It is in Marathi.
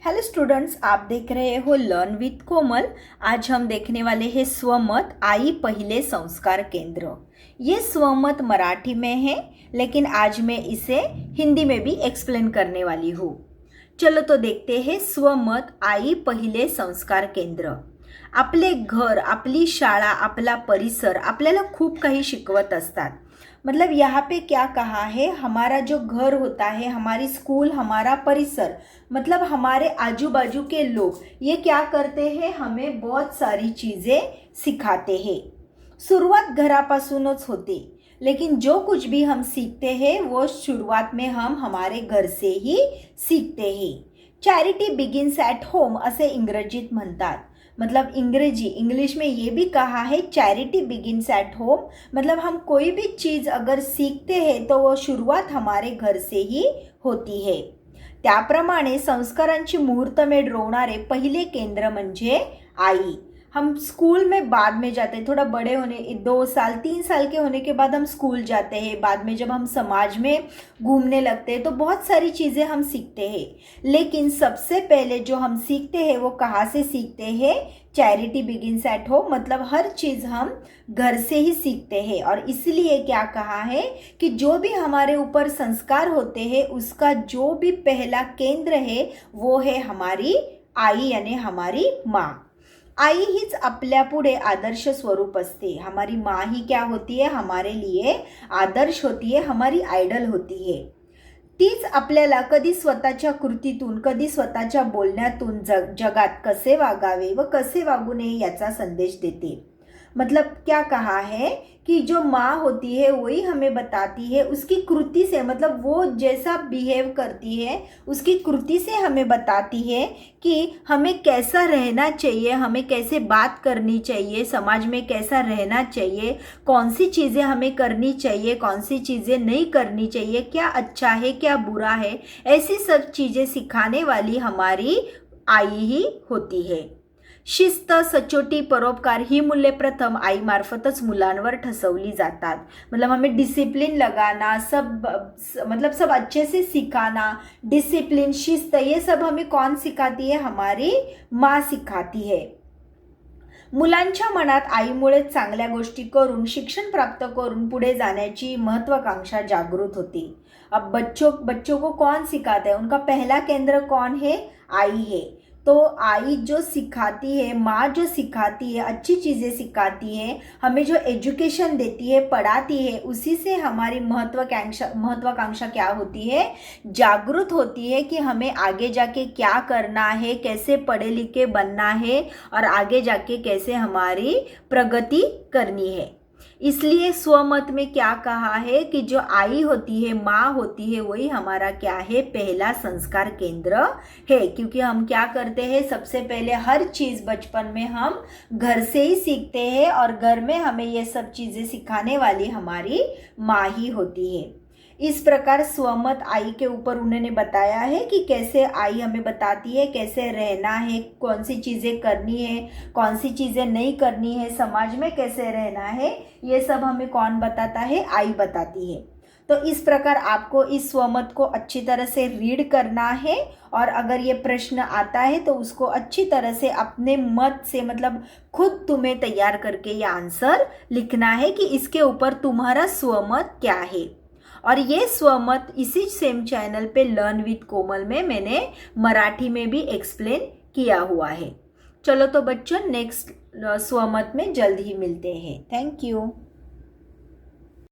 हेलो स्टूडेंट्स, आप देख रहे हो लर्न विथ कोमल। आज हम देखने वाले हैं स्वमत आई पहिले संस्कार केंद्र। ये स्वमत मराठी में है, लेकिन आज मैं इसे हिंदी में भी एक्सप्लेन करने वाली हूँ। चलो तो देखते हैं स्वमत आई पहिले संस्कार केंद्र। आपले घर, आपली शाळा, आपला परिसर आपल्याला खूप काही शिकवत असतात। मतलब यहाँ पे क्या कहा है, हमारा जो घर होता है, हमारी स्कूल, हमारा परिसर, मतलब हमारे आजू बाजू के लोग, ये क्या करते हैं, हमें बहुत सारी चीज़ें सिखाते हैं। शुरुआत घरापासूनच होते, लेकिन जो कुछ भी हम सीखते हैं वो शुरुआत में हम हमारे घर से ही सीखते हैं। चॅरिटी बिगिन्स ॲट होम असे इंग्रजीत म्हणतात। मतलब इंग्लिश में ये भी कहा है चैरिटी बिगिन्स एट होम। मतलब हम कोई भी चीज़ अगर सीखते हैं तो वो शुरुआत हमारे घर से ही होती है। त्याप्रमाणे संस्कारांची मुहूर्तमेढ रोवणारे पहिले केंद्र म्हणजे आई। हम स्कूल में बाद में जाते हैं, थोड़ा बड़े होने 2 साल 3 साल के होने के बाद हम स्कूल जाते हैं। बाद में जब हम समाज में घूमने लगते हैं तो बहुत सारी चीज़ें हम सीखते हैं, लेकिन सबसे पहले जो हम सीखते हैं वो कहाँ से सीखते हैं? Charity begins at home. मतलब हर चीज़ हम घर से ही सीखते हैं, और इसलिए क्या कहा है कि जो भी हमारे ऊपर संस्कार होते हैं उसका जो भी पहला केंद्र है वो है हमारी आई, यानी हमारी माँ। आई हीच आपल्या पुढे आदर्श स्वरूप असते। हमारी माँ ही क्या होती है, हमारे लिए आदर्श होती है, हमारी आयडल होती है। तीच आपल्याला कधी स्वतःच्या कृतीतून, कधी स्वतःच्या बोलण्यातून जगात कसे वागावे व कसे वागू नये याचा संदेश देते। मतलब क्या कहा है कि जो माँ होती है वही हमें बताती है उसकी कृति से, मतलब वो जैसा बिहेव करती है उसकी कृति से हमें बताती है कि हमें कैसा रहना चाहिए, हमें कैसे बात करनी चाहिए, समाज में कैसा रहना चाहिए, कौन सी चीज़ें हमें करनी चाहिए, कौन सी चीज़ें नहीं करनी चाहिए, क्या अच्छा है क्या बुरा है, ऐसी सब चीज़ें सिखाने वाली हमारी आई ही होती है। शिस्त, सचोटी, परोपकार ही मूल्ये प्रथम आईमार्फतच मुलांवर ठसवली जातात। मतलब हमें डिसिप्लिन लगाना, सब अच्छे से सिखाना, डिसिप्लिन, शिस्त, ये सब हमें कौन सिखाती है? हमारी माँ सिखाती है। मुलांच्या मनात आईमुळे चांगल्या गोष्टी करून, शिक्षण प्राप्त करून पुढे जाण्याची महत्वाकांक्षा जागृत होती। अब बच्चों को कौन सिखाता है? उनका पहला केंद्र कौन है? आई है। तो आई जो सिखाती है, माँ जो सिखाती है, अच्छी चीज़ें सिखाती है, हमें जो एजुकेशन देती है, पढ़ाती है, उसी से हमारी महत्वाकांक्षा क्या होती है? जागृत होती है कि हमें आगे जाके क्या करना है, कैसे पढ़े लिखे बनना है, और आगे जाके कैसे हमारी प्रगति करनी है। इसलिए स्वमत में क्या कहा है कि जो आई होती है, माँ होती है, वही हमारा क्या है? पहला संस्कार केंद्र है। क्योंकि हम क्या करते हैं, सबसे पहले हर चीज़ बचपन में हम घर से ही सीखते हैं, और घर में हमें ये सब चीज़ें सिखाने वाली हमारी माँ ही होती है। इस प्रकार स्वमत आई के ऊपर उन्होंने बताया है कि कैसे आई हमें बताती है कैसे रहना है, कौन सी चीज़ें करनी है, कौन सी चीज़ें नहीं करनी है, समाज में कैसे रहना है, ये सब हमें कौन बताता है? आई बताती है। तो इस प्रकार आपको इस स्वमत को अच्छी तरह से रीड करना है, और अगर ये प्रश्न आता है तो उसको अच्छी तरह से अपने मत से, मतलब खुद तुम्हें तैयार करके ये आंसर लिखना है कि इसके ऊपर तुम्हारा स्वमत क्या है। और ये स्वमत इसी सेम चैनल पे लर्न विथ कोमल में मैंने मराठी में भी एक्सप्लेन किया हुआ है। चलो तो बच्चों, नेक्स्ट स्वमत में जल्द ही मिलते हैं। Thank you.